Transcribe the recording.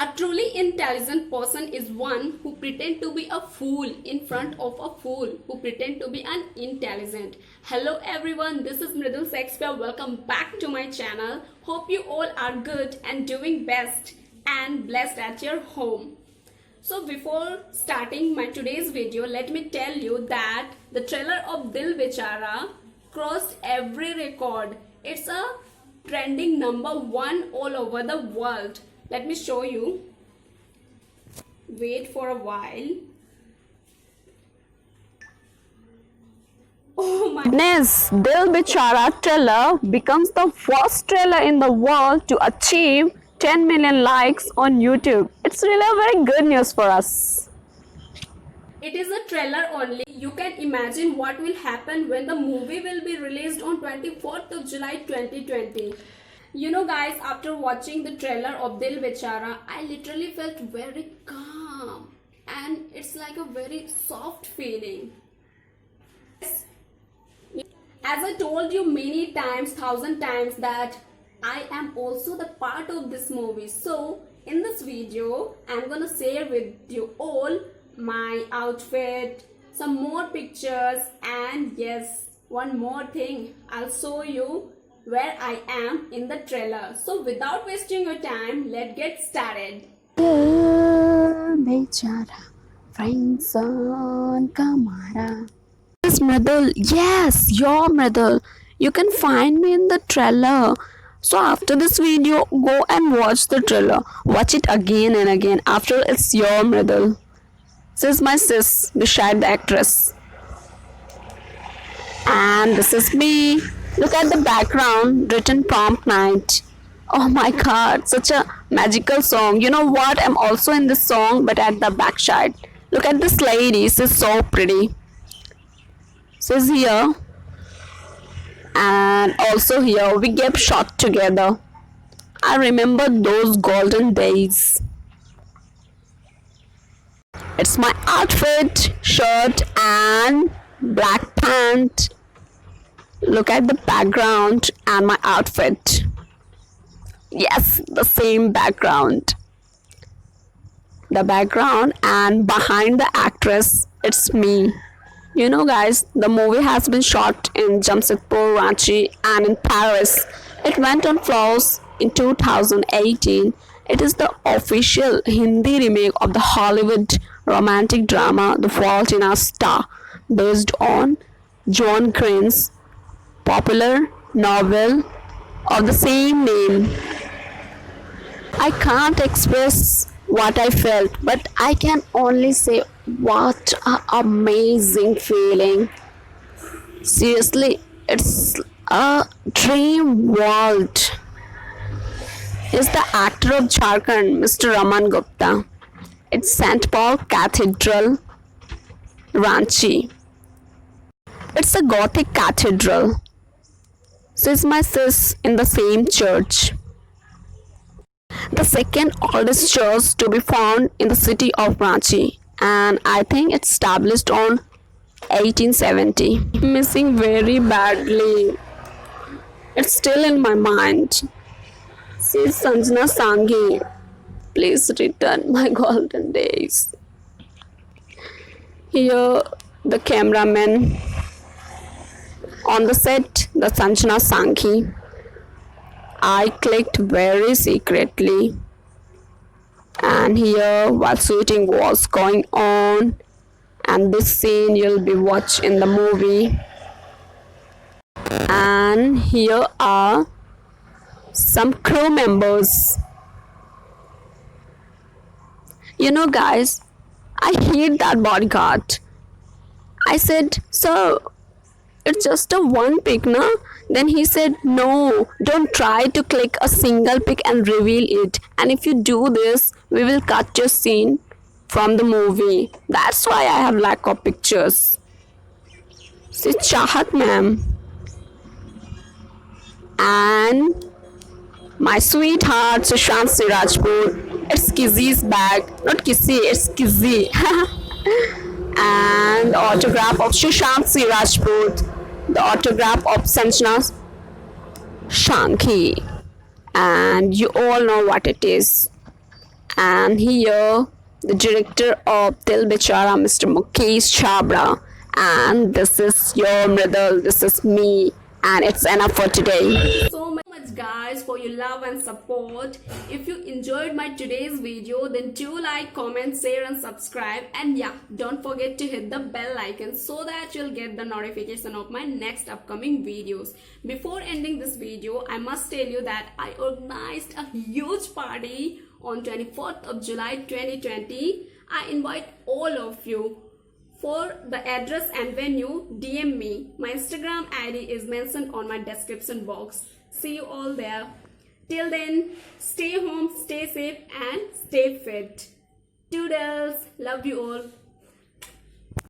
A truly intelligent person is one who pretend to be a fool in front of a fool who pretend to be unintelligent. Hello everyone, this is Mridul Shakespeare. Welcome back to my channel. Hope you all are good and doing best and blessed at your home. So before starting my today's video, let me tell you that the trailer of Dil Bechara crossed every record. It's a trending #1 all over the world. Let me show you. Wait for a while. Oh my goodness, Dil Bechara trailer becomes the first trailer in the world to achieve 10 million likes on YouTube. It's really a very good news for us. It is a trailer only. You can imagine what will happen when the movie will be released on 24th of July 2020. You know guys, after watching the trailer of Dil Bechara, I literally felt very calm and it's like a very soft feeling. As I told you many times, 1,000 times, that I am also the part of this movie. So in this video, I'm gonna share with you all my outfit, some more pictures, and yes, one more thing, I'll show you where I am in the trailer. So without wasting your time, let's get started. Dil Bechara, friend son Kamara. Yes, Mridul. Yes, you're Mridul. You can find me in the trailer. So after this video, go and watch the trailer. Watch it again and again. After it's your Mridul. This is my sis beside the actress. And this is me. Look at the background, written Prompt Night. Oh my god, such a magical song. You know what? I'm also in this song, but at the back side. Look at this lady, she's so pretty. She's here. And also here, we get shot together. I remember those golden days. It's my outfit, shirt and black pant. Look at the background and my outfit. Yes, the same background. The background and behind the actress, it's me. You know guys, the movie has been shot in Jamshedpur, Ranchi and in Paris. It went on floors in 2018. It is the official Hindi remake of the Hollywood romantic drama The Fault in Our Star, based on John Green's popular novel of the same name. I can't express what I felt, but I can only say what an amazing feeling. Seriously, it's a dream world. He's the actor of Jharkhand, Mr. Raman Gupta. It's St. Paul Cathedral, Ranchi. It's a Gothic cathedral. She's my sis in the same church. The second oldest church to be found in the city of Ranchi, and I think it's established on 1870. Missing very badly. It's still in my mind. She's Sanjana Sanghi. Please return my golden days. Here, the cameraman. On the set, the Sanjana Sanghi. I clicked very secretly. And here, while shooting was going on, and this scene you'll be watching in the movie. And here are some crew members. You know guys, I hate that bodyguard. I said, "Sir, it's just a one pic, na?" Then he said, "No, don't try to click a single pic and reveal it. And if you do this, we will cut your scene from the movie. That's why I have lack of pictures." She's Chahat ma'am. And my sweetheart Sushant Singh Rajput. It's Kizzy's bag. Not Kissy, it's Kizzy. And the autograph of Sushant Singh Rajput. The autograph of Sanjana Sanghi. And you all know what it is. And here, the director of Dil Bichara, Mr. Mukesh Chabra. And this is your Mridul, this is me, and it's enough for today. So much guys for your love and support. If you enjoyed my today's video, then do like, comment, share and subscribe, and yeah, don't forget to hit the bell icon so that you'll get the notification of my next upcoming videos. Before ending this video, I must tell you that I organized a huge party on 24th of July 2020. I invite all of you. For the address and venue, DM me. My Instagram ID is mentioned on my description box. See you all there. Till then, stay home, stay safe and stay fit. Toodles. Love you all.